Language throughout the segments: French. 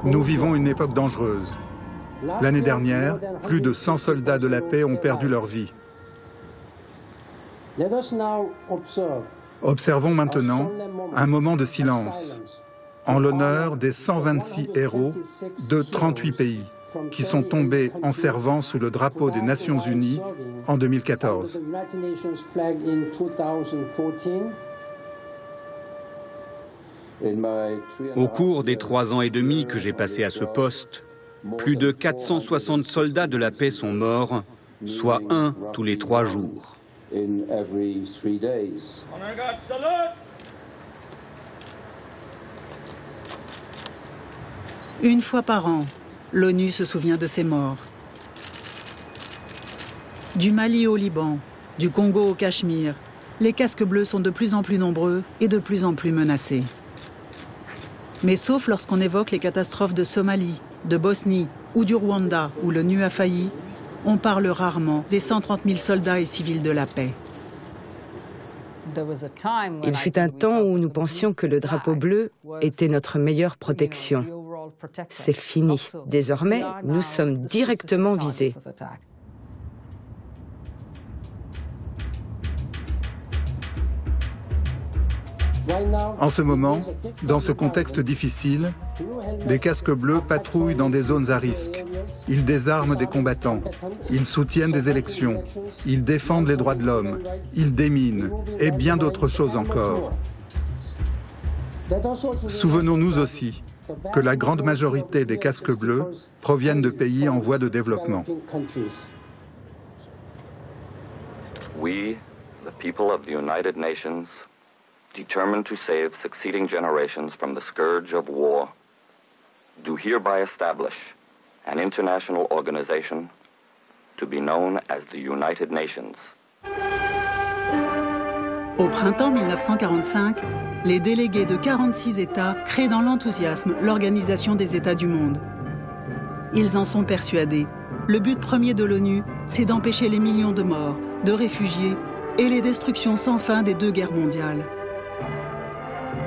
Nous vivons une époque dangereuse. L'année dernière, plus de 100 soldats de la paix ont perdu leur vie. Observons maintenant un moment de silence en l'honneur des 126 héros de 38 pays qui sont tombés en servant sous le drapeau des Nations Unies en 2014. Au cours des 3 ans et demi que j'ai passé à ce poste, plus de 460 soldats de la paix sont morts, soit un tous les 3 jours. Une fois par an, l'ONU se souvient de ces morts. Du Mali au Liban, du Congo au Cachemire, les casques bleus sont de plus en plus nombreux et de plus en plus menacés. Mais sauf lorsqu'on évoque les catastrophes de Somalie, de Bosnie ou du Rwanda où l'ONU a failli, on parle rarement des 130 000 soldats et civils de la paix. Il fut un temps où nous pensions que le drapeau bleu était notre meilleure protection. C'est fini. Désormais, nous sommes directement visés. En ce moment, dans ce contexte difficile, des casques bleus patrouillent dans des zones à risque. Ils désarment des combattants, ils soutiennent des élections, ils défendent les droits de l'homme, ils déminent et bien d'autres choses encore. Souvenons-nous aussi que la grande majorité des casques bleus proviennent de pays en voie de développement. We, the people of the United Nations, determined to save succeeding generations from the scourge of war, do hereby establish an international organization to be known as the United Nations. Au printemps 1945, les délégués de 46 États créent dans l'enthousiasme l'Organisation des États du monde. Ils en sont persuadés. Le but premier de l'ONU, c'est d'empêcher les millions de morts, de réfugiés et les destructions sans fin des 2 guerres mondiales.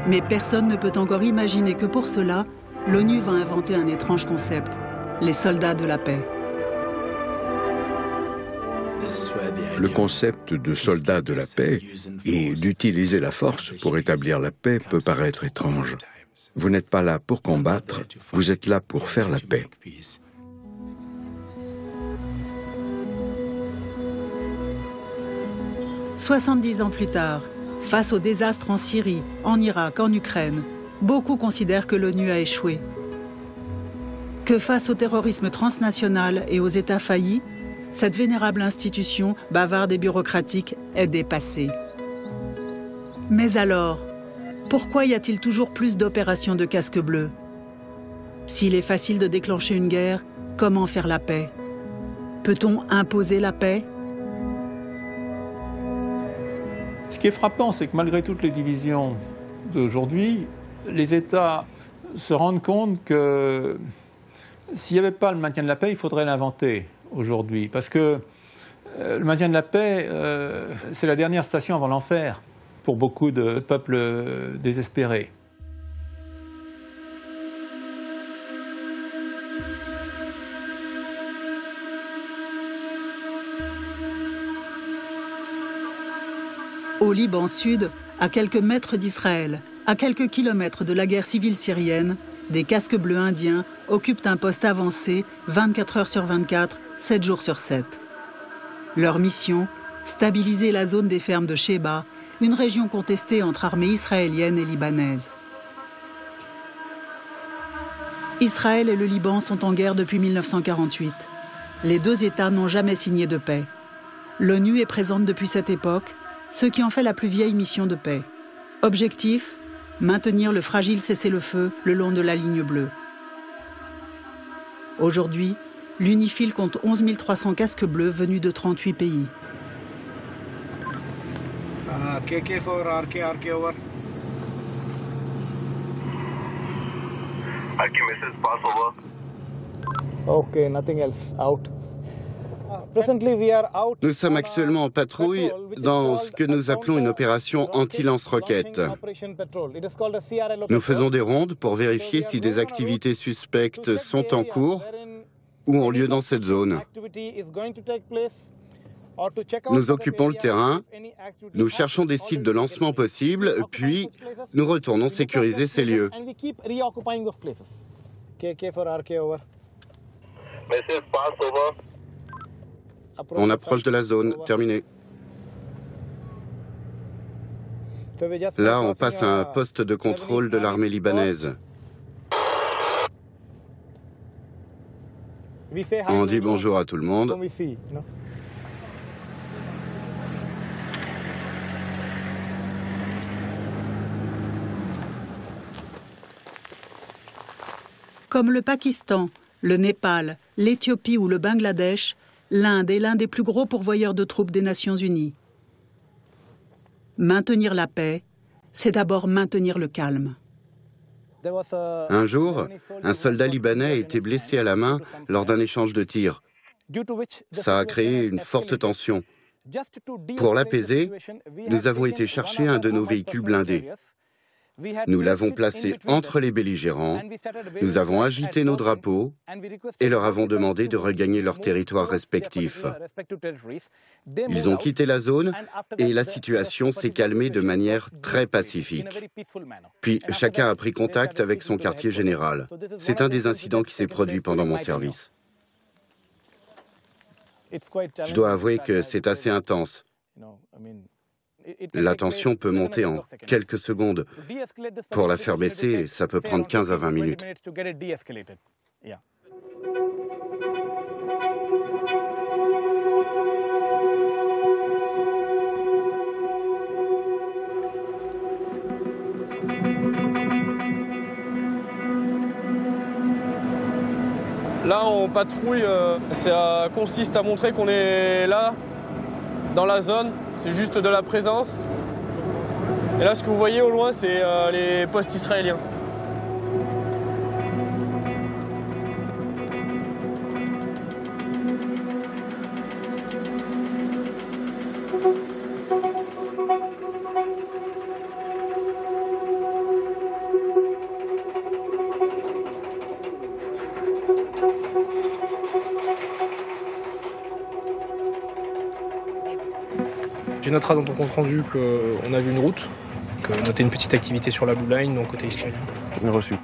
Mais personne ne peut encore imaginer que pour cela, l'ONU va inventer un étrange concept, les soldats de la paix. Le concept de soldats de la paix et d'utiliser la force pour établir la paix peut paraître étrange. Vous n'êtes pas là pour combattre, vous êtes là pour faire la paix. « 70 ans plus tard, face au désastre en Syrie, en Irak, en Ukraine, beaucoup considèrent que l'ONU a échoué. Que face au terrorisme transnational et aux États faillis, cette vénérable institution, bavarde et bureaucratique, est dépassée. Mais alors, pourquoi y a-t-il toujours plus d'opérations de casques bleus? S'il est facile de déclencher une guerre, comment faire la paix? Peut-on imposer la paix? Ce qui est frappant, c'est que malgré toutes les divisions d'aujourd'hui, les États se rendent compte que s'il n'y avait pas le maintien de la paix, il faudrait l'inventer aujourd'hui. Parce que le maintien de la paix, c'est la dernière station avant l'enfer pour beaucoup de peuples désespérés. Au Liban Sud, à quelques mètres d'Israël, à quelques kilomètres de la guerre civile syrienne, des casques bleus indiens occupent un poste avancé 24 heures sur 24, 7 jours sur 7. Leur mission, stabiliser la zone des fermes de Sheba, une région contestée entre armées israéliennes et libanaises. Israël et le Liban sont en guerre depuis 1948. Les 2 États n'ont jamais signé de paix. L'ONU est présente depuis cette époque, ce qui en fait la plus vieille mission de paix. Objectif, maintenir le fragile cessez-le-feu le long de la ligne bleue. Aujourd'hui, l'UNIFIL compte 11 300 casques bleus venus de 38 pays. KK4, RK over. RK message, pass over. Okay, nothing else. Out. Nous sommes actuellement en patrouille dans ce que nous appelons une opération anti-lance-roquettes. Nous faisons des rondes pour vérifier si des activités suspectes sont en cours ou ont lieu dans cette zone. Nous occupons le terrain, nous cherchons des sites de lancement possibles, puis nous retournons sécuriser ces lieux. On approche de la zone, terminé. Là, on passe à un poste de contrôle de l'armée libanaise. On dit bonjour à tout le monde. Comme le Pakistan, le Népal, l'Éthiopie ou le Bangladesh, l'Inde est l'un des plus gros pourvoyeurs de troupes des Nations Unies. Maintenir la paix, c'est d'abord maintenir le calme. Un jour, un soldat libanais a été blessé à la main lors d'un échange de tirs. Ça a créé une forte tension. Pour l'apaiser, nous avons été chercher un de nos véhicules blindés. Nous l'avons placé entre les belligérants, nous avons agité nos drapeaux et leur avons demandé de regagner leur territoire respectif. Ils ont quitté la zone et la situation s'est calmée de manière très pacifique. Puis chacun a pris contact avec son quartier général. C'est un des incidents qui s'est produit pendant mon service. Je dois avouer que c'est assez intense. La tension peut monter en quelques secondes. Pour la faire baisser, ça peut prendre 15 à 20 minutes. Là, on patrouille, ça consiste à montrer qu'on est là, dans la zone, c'est juste de la présence. Et là, ce que vous voyez au loin, c'est les postes israéliens. Tu noteras dans ton compte rendu qu'on a vu une route, qu'on a noté une petite activité sur la Blue Line, donc côté israélien. Bien reçu.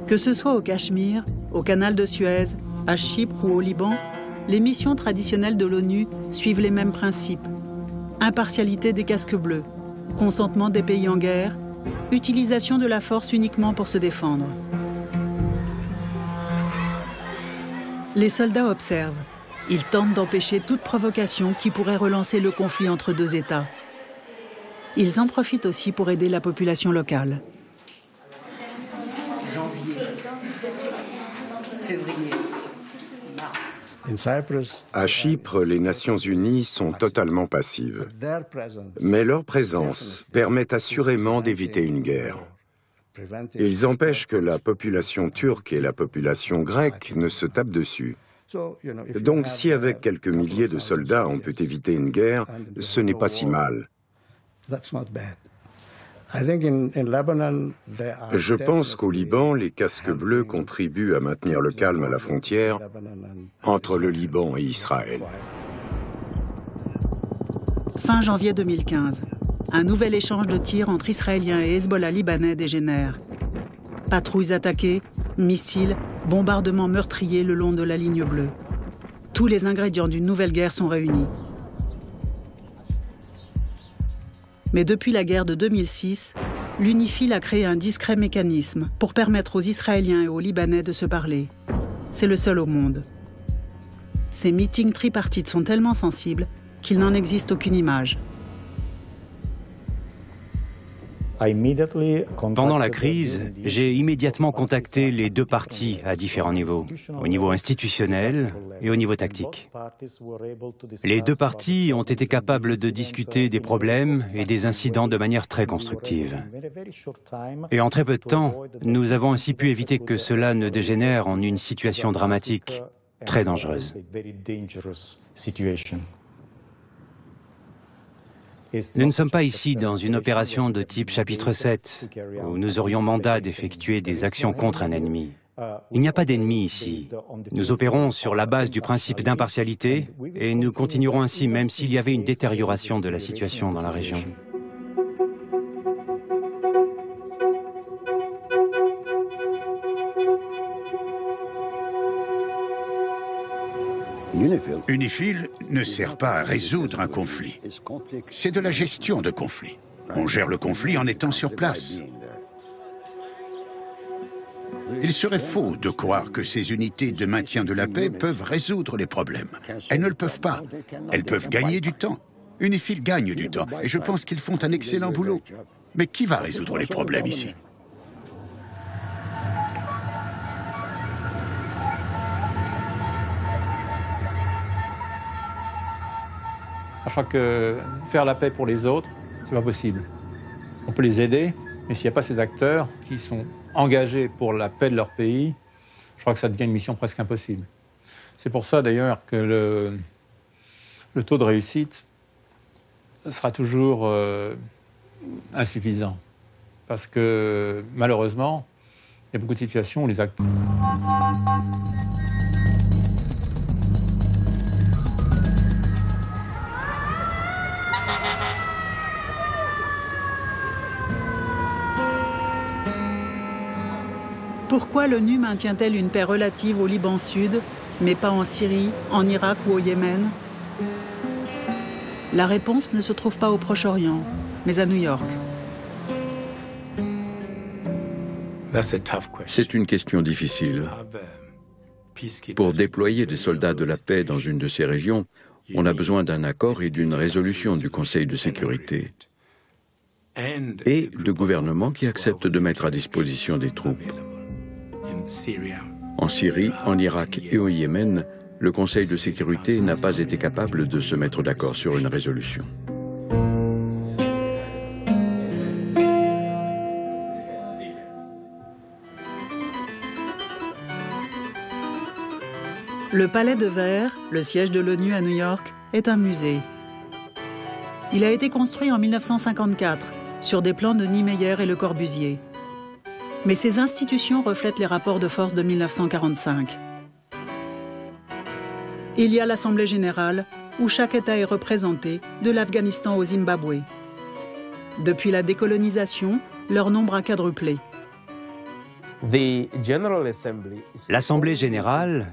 Que ce soit au Cachemire, au canal de Suez, à Chypre ou au Liban, les missions traditionnelles de l'ONU suivent les mêmes principes. Impartialité des casques bleus, consentement des pays en guerre, utilisation de la force uniquement pour se défendre. Les soldats observent. Ils tentent d'empêcher toute provocation qui pourrait relancer le conflit entre deux États. Ils en profitent aussi pour aider la population locale. Janvier, février, mars. À Chypre, les Nations Unies sont totalement passives. Mais leur présence permet assurément d'éviter une guerre. Ils empêchent que la population turque et la population grecque ne se tapent dessus. Donc si avec quelques milliers de soldats on peut éviter une guerre, ce n'est pas si mal. Je pense qu'au Liban, les casques bleus contribuent à maintenir le calme à la frontière entre le Liban et Israël. Fin janvier 2015. Un nouvel échange de tirs entre Israéliens et Hezbollah libanais dégénère. Patrouilles attaquées, missiles, bombardements meurtriers le long de la ligne bleue. Tous les ingrédients d'une nouvelle guerre sont réunis. Mais depuis la guerre de 2006, l'UNIFIL a créé un discret mécanisme pour permettre aux Israéliens et aux Libanais de se parler. C'est le seul au monde. Ces meetings tripartites sont tellement sensibles qu'il n'en existe aucune image. Pendant la crise, j'ai immédiatement contacté les deux parties à différents niveaux, au niveau institutionnel et au niveau tactique. Les deux parties ont été capables de discuter des problèmes et des incidents de manière très constructive. Et en très peu de temps, nous avons ainsi pu éviter que cela ne dégénère en une situation dramatique, très dangereuse. Nous ne sommes pas ici dans une opération de type chapitre 7, où nous aurions mandat d'effectuer des actions contre un ennemi. Il n'y a pas d'ennemi ici. Nous opérons sur la base du principe d'impartialité et nous continuerons ainsi même s'il y avait une détérioration de la situation dans la région. UNIFIL ne sert pas à résoudre un conflit. C'est de la gestion de conflit. On gère le conflit en étant sur place. Il serait faux de croire que ces unités de maintien de la paix peuvent résoudre les problèmes. Elles ne le peuvent pas. Elles peuvent gagner du temps. UNIFIL gagne du temps et je pense qu'ils font un excellent boulot. Mais qui va résoudre les problèmes ici ? Je crois que faire la paix pour les autres, c'est pas possible. On peut les aider, mais s'il n'y a pas ces acteurs qui sont engagés pour la paix de leur pays, je crois que ça devient une mission presque impossible. C'est pour ça d'ailleurs que le taux de réussite sera toujours insuffisant. Parce que malheureusement, il y a beaucoup de situations où les acteurs... Pourquoi l'ONU maintient-elle une paix relative au Liban Sud, mais pas en Syrie, en Irak ou au Yémen? La réponse ne se trouve pas au Proche-Orient, mais à New York. C'est une question difficile. Pour déployer des soldats de la paix dans une de ces régions, on a besoin d'un accord et d'une résolution du Conseil de sécurité. Et de gouvernements qui acceptent de mettre à disposition des troupes. En Syrie, en Irak et au Yémen, le Conseil de sécurité n'a pas été capable de se mettre d'accord sur une résolution. Le Palais de Verre, le siège de l'ONU à New York, est un musée. Il a été construit en 1954 sur des plans de Niemeyer et Le Corbusier. Mais ces institutions reflètent les rapports de force de 1945. Il y a l'Assemblée générale, où chaque État est représenté, de l'Afghanistan au Zimbabwe. Depuis la décolonisation, leur nombre a quadruplé. L'Assemblée générale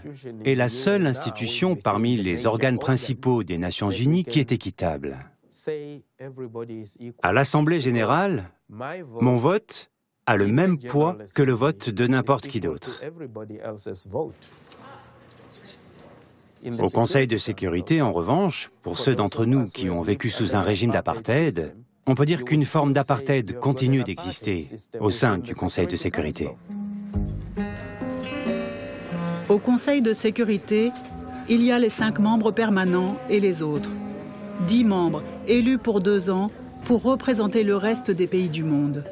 est la seule institution parmi les organes principaux des Nations unies qui est équitable. À l'Assemblée générale, mon vote a le même poids que le vote de n'importe qui d'autre. Au Conseil de sécurité, en revanche, pour ceux d'entre nous qui ont vécu sous un régime d'apartheid, on peut dire qu'une forme d'apartheid continue d'exister au sein du Conseil de sécurité. Au Conseil de sécurité, il y a les 5 membres permanents et les autres. 10 membres élus pour 2 ans pour représenter le reste des pays du monde.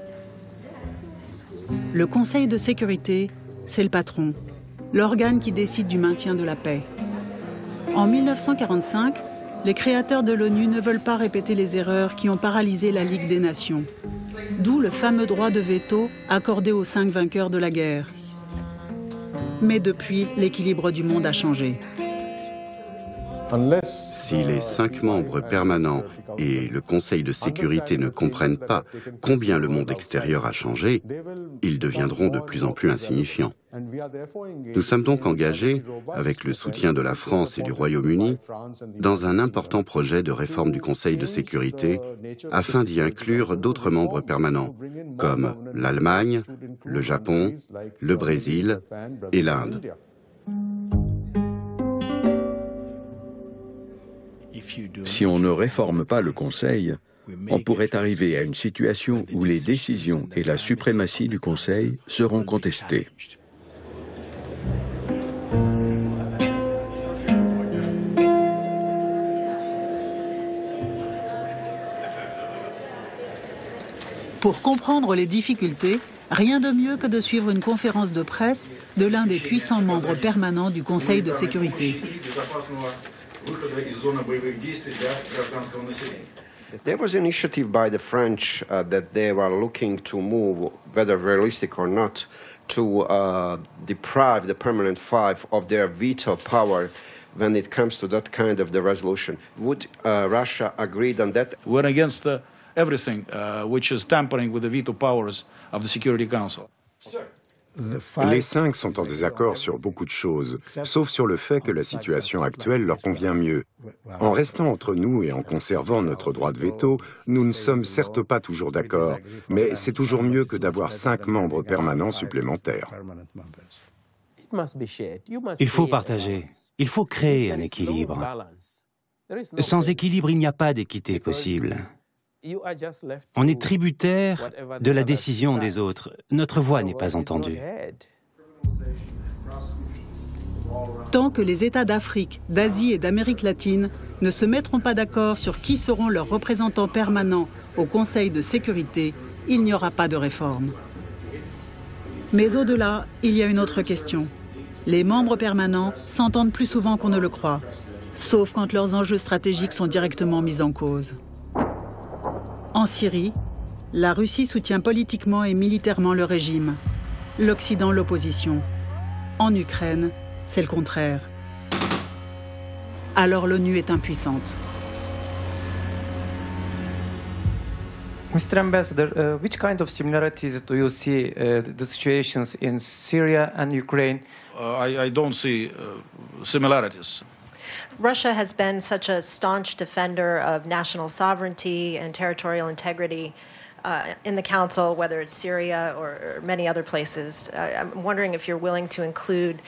Le Conseil de sécurité, c'est le patron, l'organe qui décide du maintien de la paix. En 1945, les créateurs de l'ONU ne veulent pas répéter les erreurs qui ont paralysé la Ligue des Nations. D'où le fameux droit de veto accordé aux 5 vainqueurs de la guerre. Mais depuis, l'équilibre du monde a changé. Si les 5 membres permanents et le Conseil de sécurité ne comprennent pas combien le monde extérieur a changé, ils deviendront de plus en plus insignifiants. Nous sommes donc engagés, avec le soutien de la France et du Royaume-Uni, dans un important projet de réforme du Conseil de sécurité afin d'y inclure d'autres membres permanents, comme l'Allemagne, le Japon, le Brésil et l'Inde. Si on ne réforme pas le Conseil, on pourrait arriver à une situation où les décisions et la suprématie du Conseil seront contestées. Pour comprendre les difficultés, rien de mieux que de suivre une conférence de presse de l'un des puissants membres permanents du Conseil de sécurité. There was an initiative by the French that they were looking to move, whether realistic or not, to deprive the Permanent Five of their veto power when it comes to that kind of the resolution. Would Russia agree on that? We're against everything which is tampering with the veto powers of the Security Council. Les cinq sont en désaccord sur beaucoup de choses, sauf sur le fait que la situation actuelle leur convient mieux. En restant entre nous et en conservant notre droit de veto, nous ne sommes certes pas toujours d'accord, mais c'est toujours mieux que d'avoir 5 membres permanents supplémentaires. Il faut partager, il faut créer un équilibre. Sans équilibre, il n'y a pas d'équité possible. On est tributaire de la décision des autres. Notre voix n'est pas entendue. Tant que les États d'Afrique, d'Asie et d'Amérique latine ne se mettront pas d'accord sur qui seront leurs représentants permanents au Conseil de sécurité, il n'y aura pas de réforme. Mais au-delà, il y a une autre question. Les membres permanents s'entendent plus souvent qu'on ne le croit, sauf quand leurs enjeux stratégiques sont directement mis en cause. En Syrie, la Russie soutient politiquement et militairement le régime, l'Occident l'opposition. En Ukraine, c'est le contraire. Alors l'ONU est impuissante. Mr. Ambassador, which kind of similarities do you see the situations in Syria and Ukraine? I don't see similarities. Russia has been such a staunch defender of national sovereignty and territorial integrity in the Council, whether it's Syria or many other places. I'm wondering if you're willing to include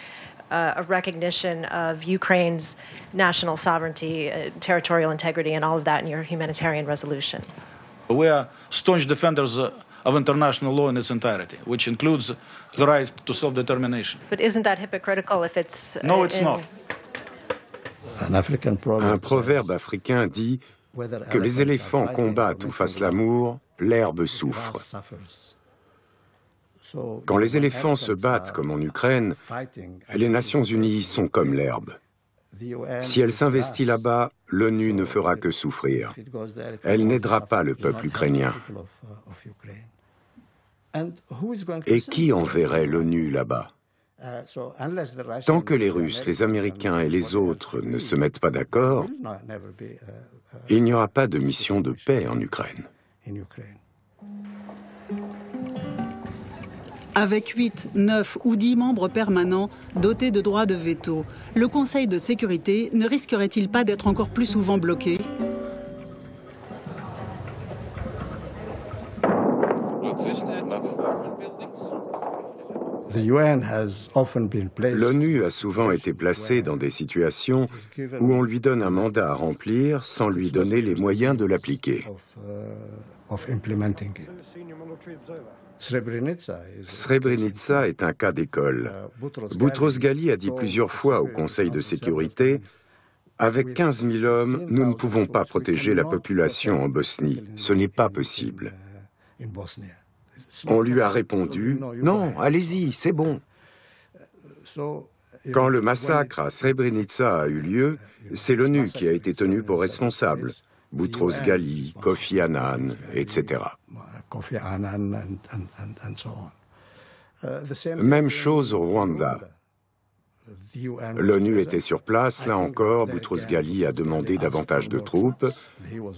a recognition of Ukraine's national sovereignty, territorial integrity, and all of that in your humanitarian resolution. We are staunch defenders of international law in its entirety, which includes the right to self-determination. But isn't that hypocritical if it's... No, it's not. Un proverbe africain dit que les éléphants combattent ou fassent l'amour, l'herbe souffre. Quand les éléphants se battent comme en Ukraine, les Nations Unies sont comme l'herbe. Si elle s'investit là-bas, l'ONU ne fera que souffrir. Elle n'aidera pas le peuple ukrainien. Et qui enverrait l'ONU là-bas ? Tant que les Russes, les Américains et les autres ne se mettent pas d'accord, il n'y aura pas de mission de paix en Ukraine. Avec 8, 9 ou 10 membres permanents dotés de droits de veto, le Conseil de sécurité ne risquerait-il pas d'être encore plus souvent bloqué ? L'ONU a souvent été placée dans des situations où on lui donne un mandat à remplir sans lui donner les moyens de l'appliquer. Srebrenica est un cas d'école. Boutros Ghali a dit plusieurs fois au Conseil de sécurité « Avec 15 000 hommes, nous ne pouvons pas protéger la population en Bosnie. Ce n'est pas possible. » On lui a répondu « Non, allez-y, c'est bon. » Quand le massacre à Srebrenica a eu lieu, c'est l'ONU qui a été tenue pour responsable. Boutros Ghali, Kofi Annan, etc. Même chose au Rwanda. L'ONU était sur place, là encore, Boutros Ghali a demandé davantage de troupes.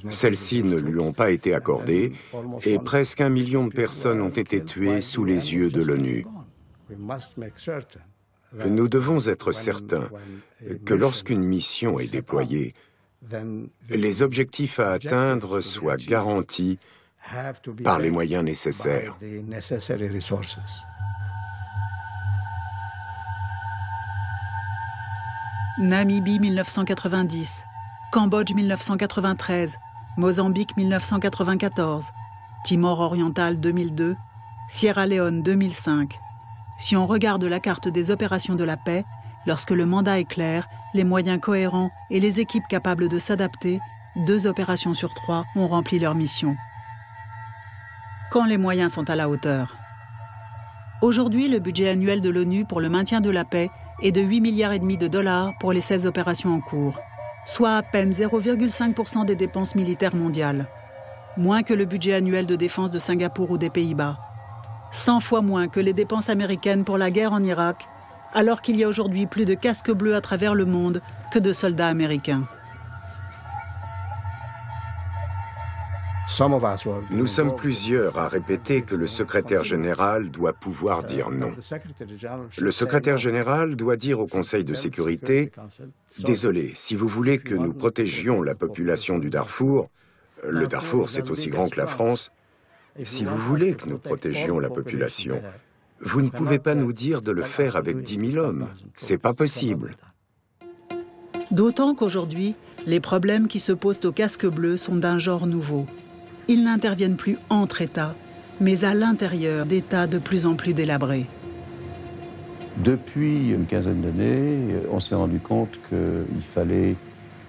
Celles-ci ne lui ont pas été accordées et presque 1 million de personnes ont été tuées sous les yeux de l'ONU. Nous devons être certains que lorsqu'une mission est déployée, les objectifs à atteindre soient garantis par les moyens nécessaires. Namibie 1990, Cambodge 1993, Mozambique 1994, Timor oriental 2002, Sierra Leone 2005. Si on regarde la carte des opérations de la paix, lorsque le mandat est clair, les moyens cohérents et les équipes capables de s'adapter, 2 opérations sur 3 ont rempli leur mission. Quand les moyens sont à la hauteur. Aujourd'hui, le budget annuel de l'ONU pour le maintien de la paix est de 8,5 milliards de dollars pour les 16 opérations en cours, soit à peine 0,5% des dépenses militaires mondiales. Moins que le budget annuel de défense de Singapour ou des Pays-Bas. 100 fois moins que les dépenses américaines pour la guerre en Irak, alors qu'il y a aujourd'hui plus de casques bleus à travers le monde que de soldats américains. Nous sommes plusieurs à répéter que le secrétaire général doit pouvoir dire non. Le secrétaire général doit dire au Conseil de sécurité « Désolé, si vous voulez que nous protégions la population du Darfour, le Darfour c'est aussi grand que la France, si vous voulez que nous protégions la population, vous ne pouvez pas nous dire de le faire avec 10 000 hommes. C'est pas possible. » D'autant qu'aujourd'hui, les problèmes qui se posent aux casques bleus sont d'un genre nouveau. Ils n'interviennent plus entre États, mais à l'intérieur d'États de plus en plus délabrés. Depuis une quinzaine d'années, on s'est rendu compte qu'il fallait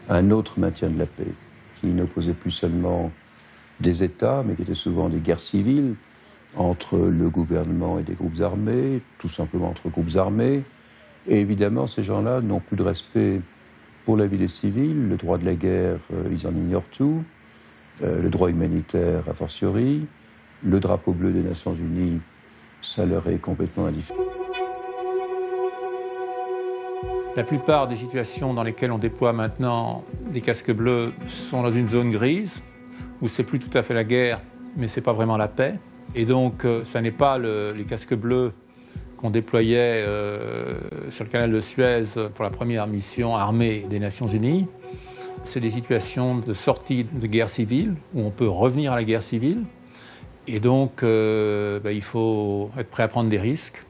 un autre maintien de la paix, qui n'opposait plus seulement des États, mais qui étaient souvent des guerres civiles entre le gouvernement et des groupes armés, tout simplement entre groupes armés. Et évidemment, ces gens-là n'ont plus de respect pour la vie des civils, le droit de la guerre, ils en ignorent tout. Le droit humanitaire a fortiori, le drapeau bleu des Nations Unies, ça leur est complètement indifférent. La plupart des situations dans lesquelles on déploie maintenant des casques bleus sont dans une zone grise, où c'est plus tout à fait la guerre, mais c'est pas vraiment la paix. Et donc, ça n'est pas les casques bleus qu'on déployait sur le canal de Suez pour la première mission armée des Nations Unies. C'est des situations de sortie de guerre civile, où on peut revenir à la guerre civile. Et donc, il faut être prêt à prendre des risques.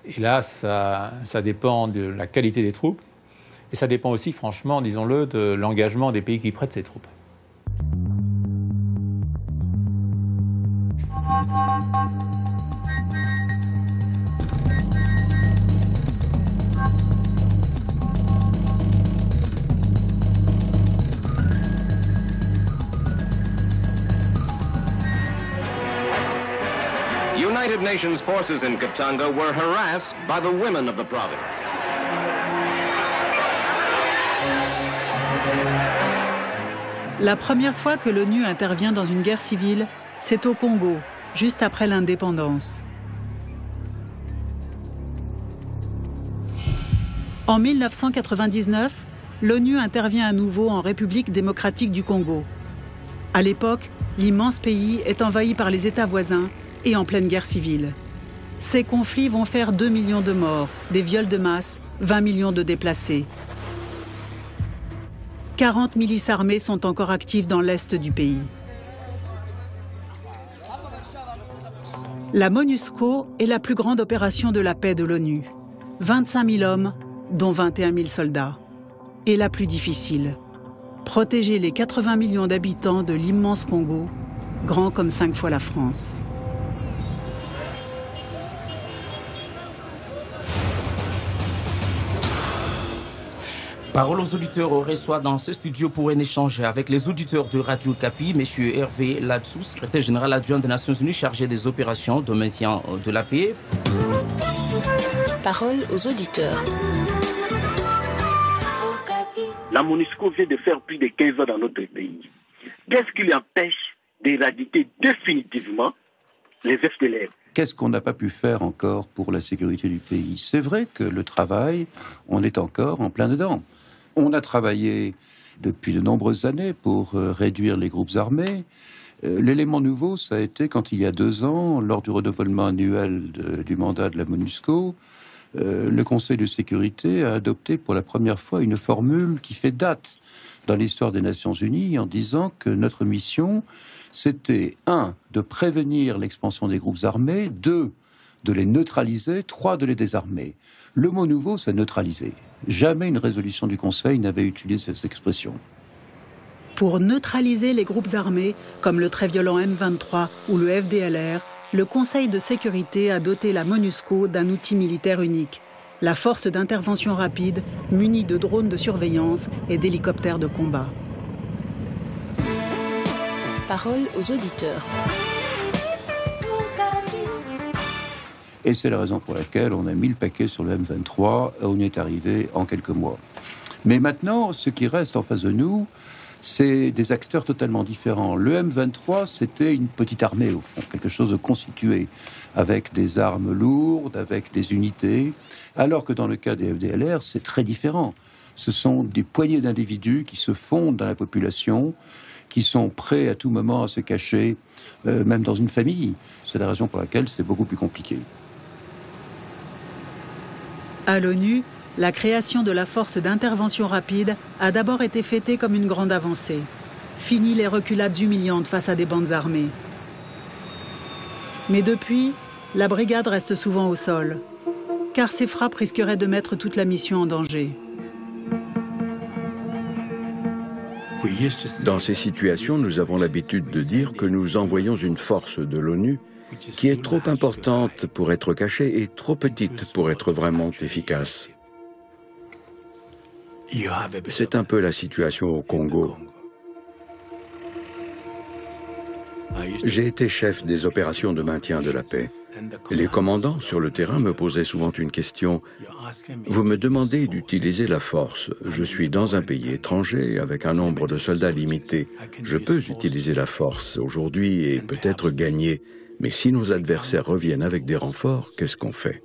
Et là, ça dépend de la qualité des troupes. Et ça dépend aussi, franchement, disons-le, de l'engagement des pays qui prêtent ces troupes. United Nations forces in Katanga were harassed by the women of the province. La première fois que l'ONU intervient dans une guerre civile, c'est au Congo, juste après l'indépendance. En 1999, l'ONU intervient à nouveau en République démocratique du Congo. À l'époque, l'immense pays est envahi par les États voisins et en pleine guerre civile. Ces conflits vont faire 2 millions de morts, des viols de masse, 20 millions de déplacés. 40 milices armées sont encore actives dans l'est du pays. La MONUSCO est la plus grande opération de la paix de l'ONU. 25 000 hommes, dont 21 000 soldats. Et la plus difficile, protéger les 80 millions d'habitants de l'immense Congo, grand comme 5 fois la France. Parole aux auditeurs reçoit dans ce studio pour un échange avec les auditeurs de Radio Kapi, M. Hervé Ladsou, secrétaire général adjoint des Nations Unies chargé des opérations de maintien de la paix. Parole aux auditeurs. La MONUSCO vient de faire plus de 15 ans dans notre pays. Qu'est-ce qui empêche d'éradiquer définitivement les FDLR? Qu'est-ce qu'on n'a pas pu faire encore pour la sécurité du pays? C'est vrai que le travail, on est encore en plein dedans. On a travaillé depuis de nombreuses années pour réduire les groupes armés. L'élément nouveau, ça a été quand il y a 2 ans, lors du renouvellement annuel du mandat de la MONUSCO, le Conseil de sécurité a adopté pour la première fois une formule qui fait date dans l'histoire des Nations Unies en disant que notre mission, c'était 1, de prévenir l'expansion des groupes armés, 2, de les neutraliser, 3, de les désarmer. Le mot nouveau, c'est neutraliser. Jamais une résolution du Conseil n'avait utilisé cette expression. Pour neutraliser les groupes armés, comme le très violent M23 ou le FDLR, le Conseil de sécurité a doté la MONUSCO d'un outil militaire unique, la force d'intervention rapide munie de drones de surveillance et d'hélicoptères de combat. Parole aux auditeurs. Et c'est la raison pour laquelle on a mis le paquet sur le M23 et on y est arrivé en quelques mois. Mais maintenant, ce qui reste en face de nous, c'est des acteurs totalement différents. Le M23, c'était une petite armée, au fond, quelque chose de constitué, avec des armes lourdes, avec des unités, alors que dans le cas des FDLR, c'est très différent. Ce sont des poignées d'individus qui se fondent dans la population, qui sont prêts à tout moment à se cacher, même dans une famille. C'est la raison pour laquelle c'est beaucoup plus compliqué. À l'ONU, la création de la force d'intervention rapide a d'abord été fêtée comme une grande avancée. Fini les reculades humiliantes face à des bandes armées. Mais depuis, la brigade reste souvent au sol, car ces frappes risqueraient de mettre toute la mission en danger. Dans ces situations, nous avons l'habitude de dire que nous envoyons une force de l'ONU qui est trop importante pour être cachée et trop petite pour être vraiment efficace. C'est un peu la situation au Congo. J'ai été chef des opérations de maintien de la paix. Les commandants sur le terrain me posaient souvent une question. Vous me demandez d'utiliser la force. Je suis dans un pays étranger avec un nombre de soldats limité. Je peux utiliser la force aujourd'hui et peut-être gagner. Mais si nos adversaires reviennent avec des renforts, qu'est-ce qu'on fait?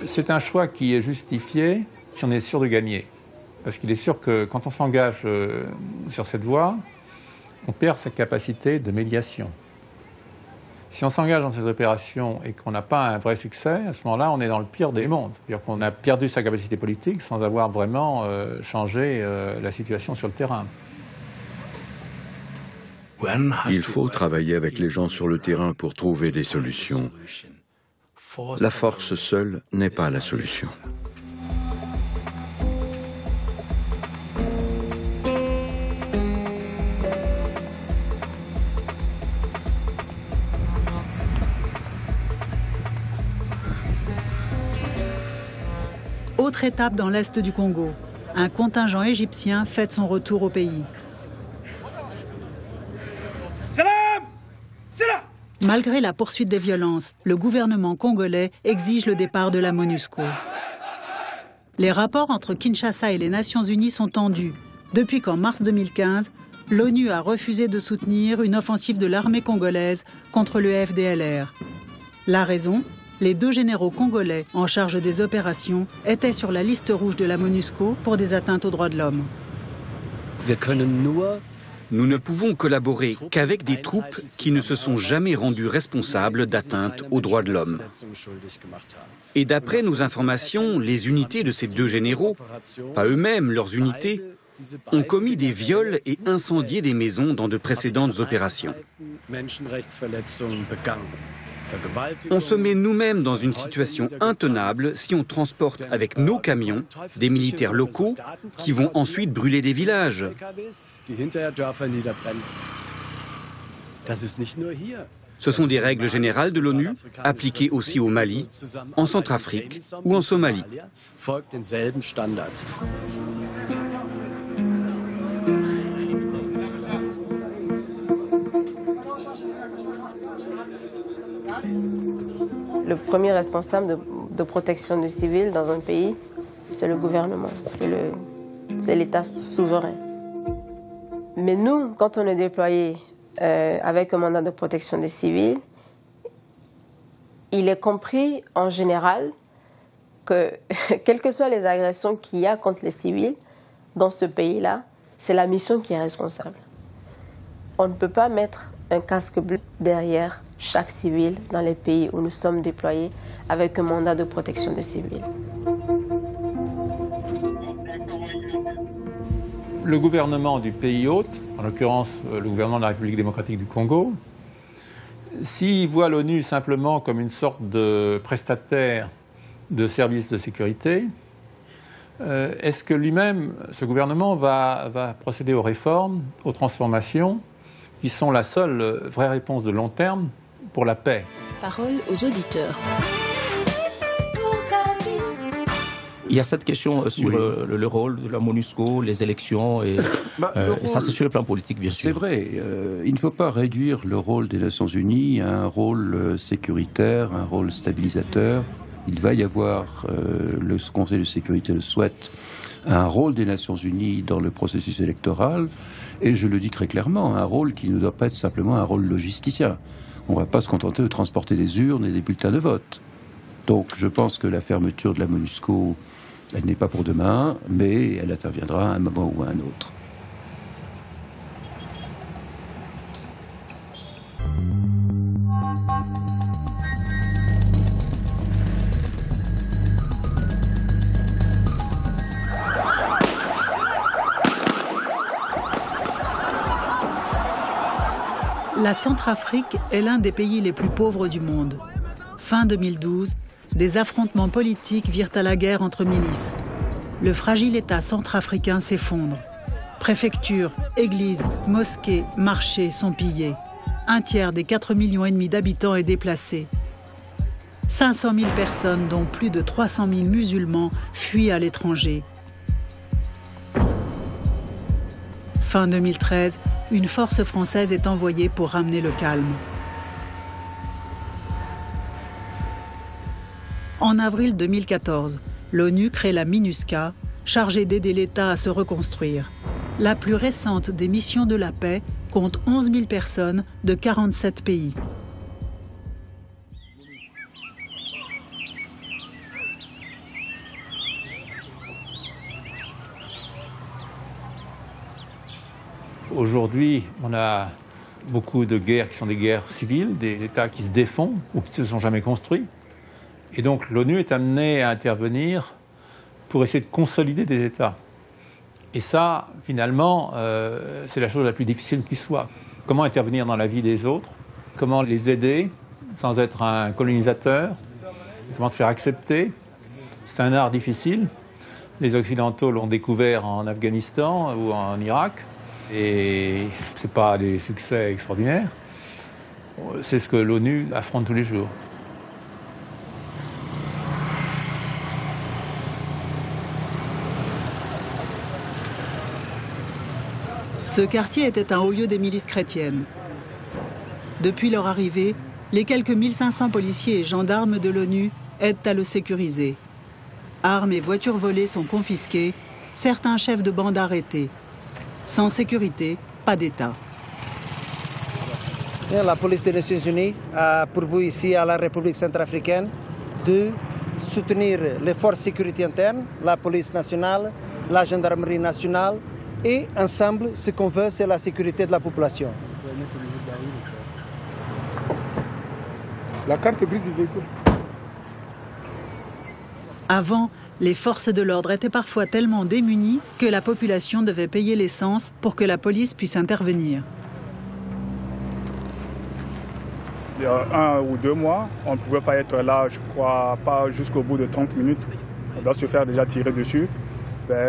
C'est un choix qui est justifié si on est sûr de gagner. Parce qu'il est sûr que quand on s'engage sur cette voie, on perd sa capacité de médiation. Si on s'engage dans ces opérations et qu'on n'a pas un vrai succès, à ce moment-là, on est dans le pire des mondes. C'est-à-dire qu'on a perdu sa capacité politique sans avoir vraiment changé la situation sur le terrain. Il faut travailler avec les gens sur le terrain pour trouver des solutions. La force seule n'est pas la solution. Autre étape dans l'est du Congo, un contingent égyptien fête son retour au pays. Malgré la poursuite des violences, le gouvernement congolais exige le départ de la MONUSCO. Les rapports entre Kinshasa et les Nations Unies sont tendus, depuis qu'en mars 2015, l'ONU a refusé de soutenir une offensive de l'armée congolaise contre le FDLR. La raison ? Les 2 généraux congolais en charge des opérations étaient sur la liste rouge de la MONUSCO pour des atteintes aux droits de l'homme. Nous ne pouvons collaborer qu'avec des troupes qui ne se sont jamais rendues responsables d'atteintes aux droits de l'homme. Et d'après nos informations, les unités de ces 2 généraux, pas eux-mêmes leurs unités, ont commis des viols et incendié des maisons dans de précédentes opérations. On se met nous-mêmes dans une situation intenable si on transporte avec nos camions des militaires locaux qui vont ensuite brûler des villages. Ce sont des règles générales de l'ONU, appliquées aussi au Mali, en Centrafrique ou en Somalie. Le premier responsable de protection du civil dans un pays, c'est le gouvernement, c'est l'État souverain. Mais nous, quand on est déployé avec un mandat de protection des civils, il est compris en général que, quelles que soient les agressions qu'il y a contre les civils dans ce pays-là, c'est la mission qui est responsable. On ne peut pas mettre un casque bleu derrière chaque civil dans les pays où nous sommes déployés avec un mandat de protection des civils. Le gouvernement du pays hôte, en l'occurrence le gouvernement de la République démocratique du Congo, s'il voit l'ONU simplement comme une sorte de prestataire de services de sécurité, est-ce que lui-même, ce gouvernement, va procéder aux réformes, aux transformations, qui sont la seule vraie réponse de long terme pour la paix? Parole aux auditeurs. Il y a cette question sur le rôle de la MONUSCO, les élections, et ça c'est sur le plan politique, bien sûr. C'est vrai, il ne faut pas réduire le rôle des Nations Unies à un rôle sécuritaire, un rôle stabilisateur. Il va y avoir, le Conseil de sécurité le souhaite, un rôle des Nations Unies dans le processus électoral, et je le dis très clairement, un rôle qui ne doit pas être simplement un rôle logisticien. On ne va pas se contenter de transporter des urnes et des bulletins de vote. Donc je pense que la fermeture de la MONUSCO, elle n'est pas pour demain, mais elle interviendra à un moment ou à un autre. La Centrafrique est l'un des pays les plus pauvres du monde. Fin 2012, des affrontements politiques virent à la guerre entre milices. Le fragile État centrafricain s'effondre. Préfectures, églises, mosquées, marchés sont pillés. Un tiers des 4,5 millions d'habitants est déplacé. 500 000 personnes, dont plus de 300 000 musulmans, fuient à l'étranger. Fin 2013, une force française est envoyée pour ramener le calme. En avril 2014, l'ONU crée la MINUSCA, chargée d'aider l'État à se reconstruire. La plus récente des missions de la paix compte 11 000 personnes de 47 pays. Aujourd'hui, on a beaucoup de guerres qui sont des guerres civiles, des États qui se défont ou qui ne se sont jamais construits. Et donc l'ONU est amenée à intervenir pour essayer de consolider des États. Et ça, finalement, c'est la chose la plus difficile qui soit. Comment intervenir dans la vie des autres? Comment les aider sans être un colonisateur? Comment se faire accepter? C'est un art difficile. Les Occidentaux l'ont découvert en Afghanistan ou en Irak. Et ce n'est pas des succès extraordinaires. C'est ce que l'ONU affronte tous les jours. Ce quartier était un haut lieu des milices chrétiennes. Depuis leur arrivée, les quelques 1500 policiers et gendarmes de l'ONU aident à le sécuriser. Armes et voitures volées sont confisquées, certains chefs de bande arrêtés. Sans sécurité, pas d'État. La police des Nations Unies a pourvu ici à la République centrafricaine de soutenir les forces de sécurité internes, la police nationale, la gendarmerie nationale, et ensemble, ce qu'on veut, c'est la sécurité de la population. La carte grise du véhicule. Avant, les forces de l'ordre étaient parfois tellement démunies que la population devait payer l'essence pour que la police puisse intervenir. Il y a 1 ou 2 mois, on ne pouvait pas être là, je crois, pas jusqu'au bout de 30 minutes. On doit se faire déjà tirer dessus.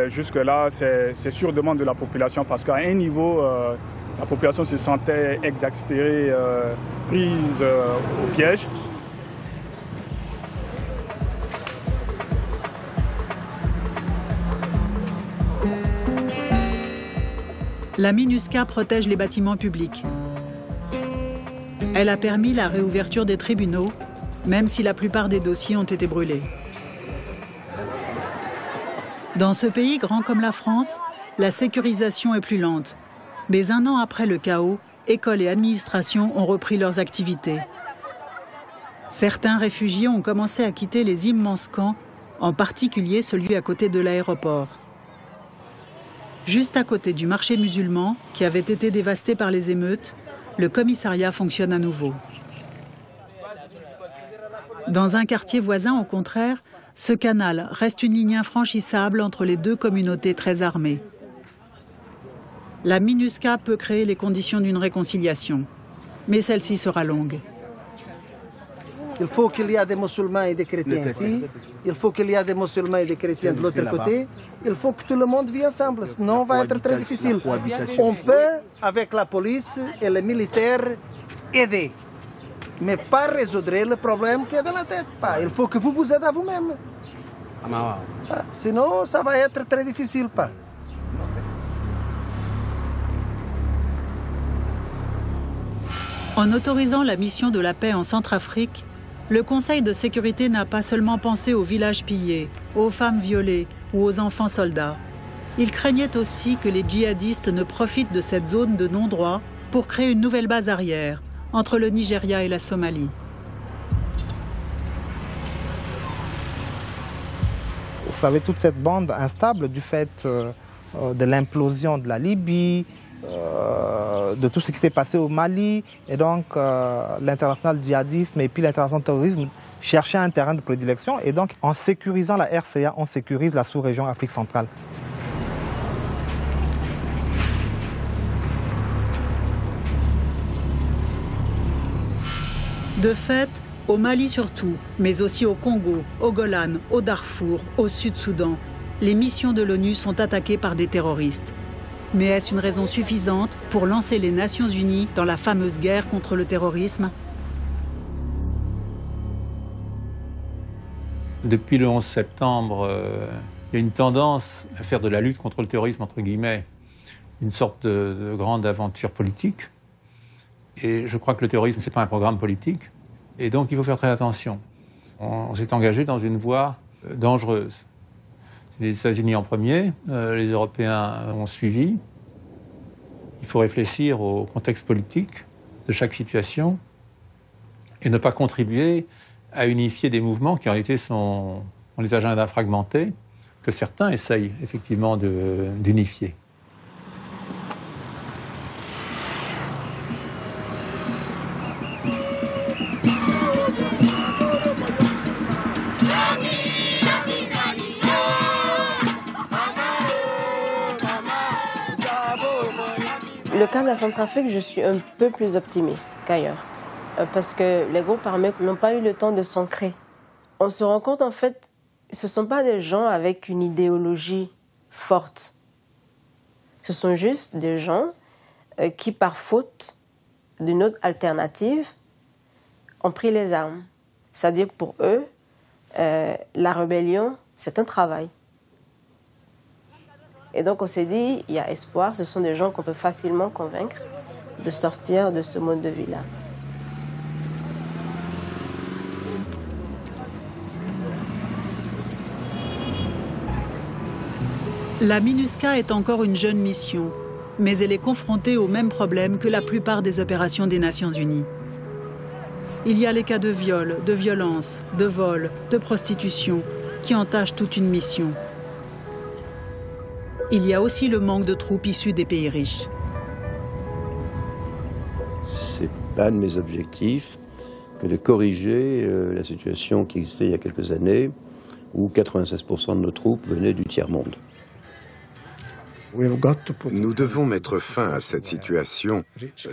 Jusque-là, c'est sur demande de la population parce qu'à un niveau, la population se sentait exaspérée, prise au piège. La MINUSCA protège les bâtiments publics. Elle a permis la réouverture des tribunaux, même si la plupart des dossiers ont été brûlés. Dans ce pays grand comme la France, la sécurisation est plus lente. Mais 1 an après le chaos, écoles et administrations ont repris leurs activités. Certains réfugiés ont commencé à quitter les immenses camps, en particulier celui à côté de l'aéroport. Juste à côté du marché musulman, qui avait été dévasté par les émeutes, le commissariat fonctionne à nouveau. Dans un quartier voisin, au contraire, ce canal reste une ligne infranchissable entre les deux communautés très armées. La MINUSCA peut créer les conditions d'une réconciliation, mais celle-ci sera longue. Il faut qu'il y ait des musulmans et des chrétiens ici. Il faut qu'il y ait des musulmans et des chrétiens de l'autre côté. Il faut que tout le monde vienne ensemble, sinon ça va être très difficile. On peut, avec la police et les militaires, aider, mais pas résoudre le problème qui est dans la tête. Il faut que vous vous aidez à vous-même. Sinon, ça va être très difficile. En autorisant la mission de la paix en Centrafrique, le Conseil de sécurité n'a pas seulement pensé aux villages pillés, aux femmes violées ou aux enfants soldats. Il craignait aussi que les djihadistes ne profitent de cette zone de non-droit pour créer une nouvelle base arrière entre le Nigeria et la Somalie. Vous savez, toute cette bande instable du fait de l'implosion de la Libye, de tout ce qui s'est passé au Mali, et donc l'international djihadisme et puis l'international terrorisme cherchaient un terrain de prédilection, et donc en sécurisant la RCA, on sécurise la sous-région Afrique centrale. De fait, au Mali surtout, mais aussi au Congo, au Golan, au Darfour, au Sud-Soudan, les missions de l'ONU sont attaquées par des terroristes. Mais est-ce une raison suffisante pour lancer les Nations Unies dans la fameuse guerre contre le terrorisme? Depuis le 11 septembre, il y a une tendance à faire de la lutte contre le terrorisme, entre guillemets, une sorte de grande aventure politique. Et je crois que le terrorisme, ce n'est pas un programme politique. Et donc, il faut faire très attention. On s'est engagé dans une voie dangereuse. Les États-Unis en premier, les Européens ont suivi. Il faut réfléchir au contexte politique de chaque situation et ne pas contribuer à unifier des mouvements qui en réalité ont les agendas fragmentés, que certains essayent effectivement d'unifier. Le cas de la Centrafrique, je suis un peu plus optimiste qu'ailleurs. Parce que les groupes armés n'ont pas eu le temps de s'ancrer. On se rend compte, en fait, ce ne sont pas des gens avec une idéologie forte. Ce sont juste des gens qui, par faute d'une autre alternative, ont pris les armes. C'est-à-dire que pour eux, la rébellion, c'est un travail. Et donc on s'est dit, il y a espoir, ce sont des gens qu'on peut facilement convaincre de sortir de ce mode de vie-là. La MINUSCA est encore une jeune mission, mais elle est confrontée aux mêmes problèmes que la plupart des opérations des Nations Unies. Il y a les cas de viol, de violence, de vol, de prostitution, qui entachent toute une mission. Il y a aussi le manque de troupes issues des pays riches. Ce n'est pas un de mes objectifs que de corriger la situation qui existait il y a quelques années, où 96% de nos troupes venaient du tiers-monde. Nous devons mettre fin à cette situation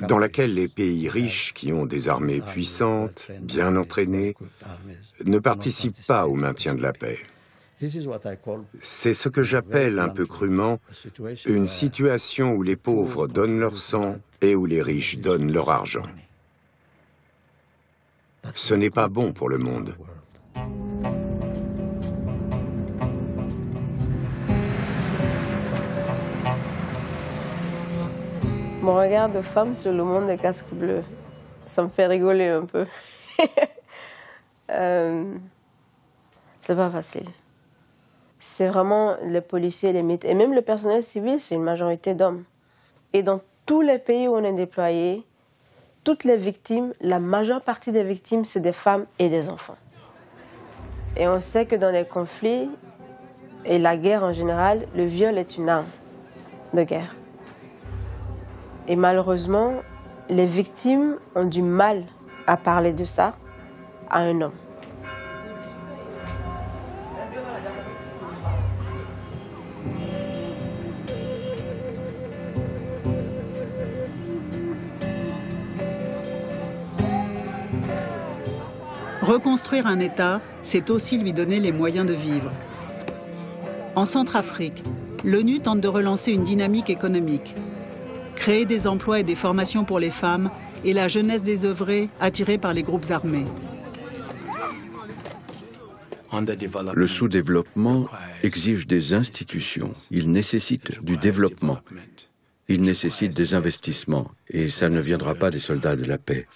dans laquelle les pays riches qui ont des armées puissantes, bien entraînées, ne participent pas au maintien de la paix. C'est ce que j'appelle un peu crûment une situation où les pauvres donnent leur sang et où les riches donnent leur argent. Ce n'est pas bon pour le monde. Mon regard de femme sur le monde des casques bleus, ça me fait rigoler un peu. C'est pas facile. C'est vraiment les policiers, les militaires, et même le personnel civil, c'est une majorité d'hommes. Et dans tous les pays où on est déployé, toutes les victimes, la majeure partie des victimes, c'est des femmes et des enfants. Et on sait que dans les conflits et la guerre en général, le viol est une arme de guerre. Et malheureusement, les victimes ont du mal à parler de ça à un homme. Reconstruire un État, c'est aussi lui donner les moyens de vivre. En Centrafrique, l'ONU tente de relancer une dynamique économique. Créer des emplois et des formations pour les femmes et la jeunesse désœuvrée attirée par les groupes armés. Le sous-développement exige des institutions. Il nécessite du développement. Il nécessite des investissements. Et ça ne viendra pas des soldats de la paix.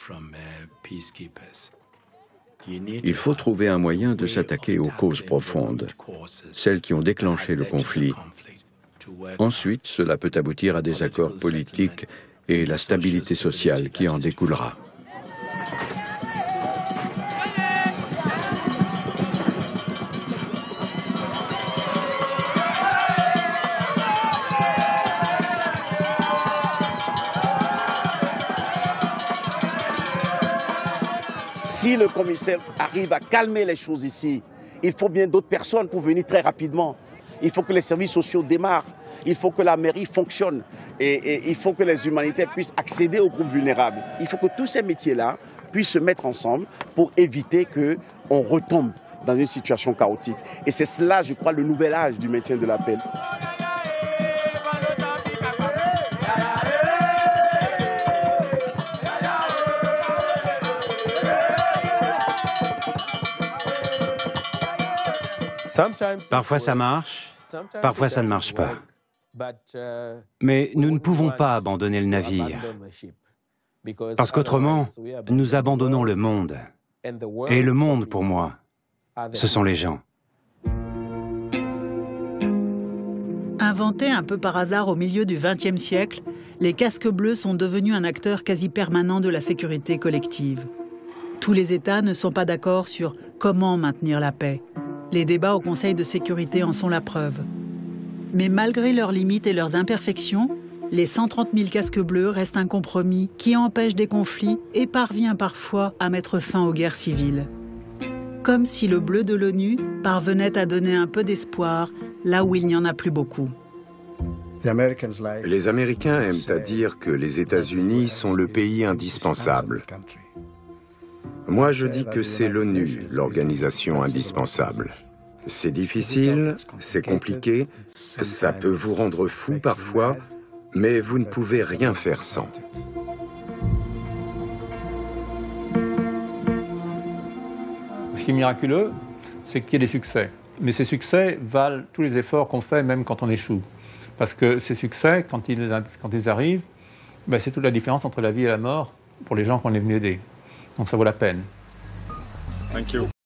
Il faut trouver un moyen de s'attaquer aux causes profondes, celles qui ont déclenché le conflit. Ensuite, cela peut aboutir à des accords politiques et la stabilité sociale qui en découlera. Si le commissaire arrive à calmer les choses ici, il faut bien d'autres personnes pour venir très rapidement. Il faut que les services sociaux démarrent, il faut que la mairie fonctionne et il faut que les humanitaires puissent accéder aux groupes vulnérables. Il faut que tous ces métiers-là puissent se mettre ensemble pour éviter qu'on retombe dans une situation chaotique. Et c'est cela, je crois, le nouvel âge du maintien de la paix. Parfois ça marche, parfois ça ne marche pas. Mais nous ne pouvons pas abandonner le navire, parce qu'autrement, nous abandonnons le monde. Et le monde, pour moi, ce sont les gens. Inventés un peu par hasard au milieu du XXe siècle, les casques bleus sont devenus un acteur quasi permanent de la sécurité collective. Tous les États ne sont pas d'accord sur comment maintenir la paix. Les débats au Conseil de sécurité en sont la preuve. Mais malgré leurs limites et leurs imperfections, les 130 000 casques bleus restent un compromis qui empêche des conflits et parvient parfois à mettre fin aux guerres civiles. Comme si le bleu de l'ONU parvenait à donner un peu d'espoir là où il n'y en a plus beaucoup. Les Américains aiment à dire que les États-Unis sont le pays indispensable. Moi, je dis que c'est l'ONU, l'organisation indispensable. C'est difficile, c'est compliqué, ça peut vous rendre fou parfois, mais vous ne pouvez rien faire sans. Ce qui est miraculeux, c'est qu'il y ait des succès. Mais ces succès valent tous les efforts qu'on fait, même quand on échoue. Parce que ces succès, quand ils arrivent, ben c'est toute la différence entre la vie et la mort pour les gens qu'on est venu aider. Donc ça vaut la peine. Thank you.